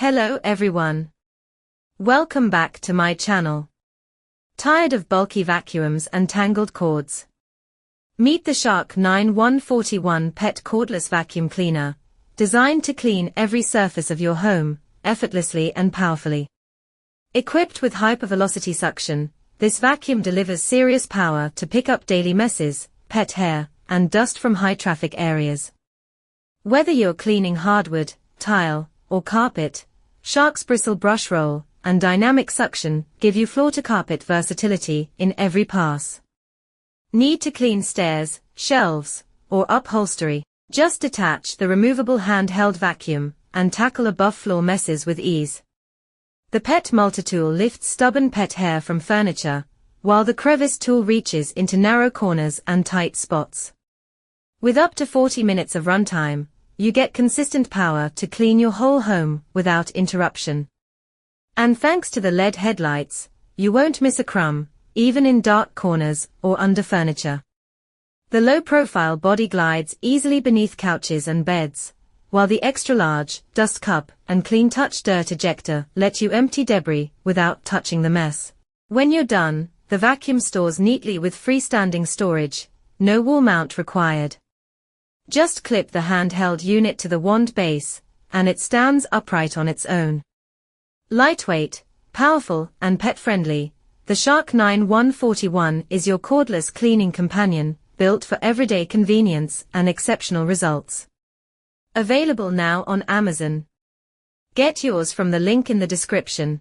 Hello everyone. Welcome back to my channel. Tired of bulky vacuums and tangled cords? Meet the Shark IX141 PET Cordless Vacuum Cleaner, designed to clean every surface of your home, effortlessly and powerfully. Equipped with hypervelocity suction, this vacuum delivers serious power to pick up daily messes, pet hair, and dust from high-traffic areas. Whether you're cleaning hardwood, tile, or carpet, Shark's bristle brush roll and dynamic suction give you floor-to-carpet versatility in every pass. Need to clean stairs, shelves, or upholstery? Just detach the removable handheld vacuum and tackle above-floor messes with ease. The PET Multi-Tool lifts stubborn pet hair from furniture, while the Crevice Tool reaches into narrow corners and tight spots. With up to 40 minutes of runtime, you get consistent power to clean your whole home without interruption. And thanks to the LED headlights, you won't miss a crumb, even in dark corners or under furniture. The low-profile body glides easily beneath couches and beds, while the extra-large dust cup and clean touch dirt ejector let you empty debris without touching the mess. When you're done, the vacuum stores neatly with freestanding storage, no wall mount required. Just clip the handheld unit to the wand base, and it stands upright on its own. Lightweight, powerful, and pet-friendly, the Shark IX141 is your cordless cleaning companion, built for everyday convenience and exceptional results. Available now on Amazon. Get yours from the link in the description.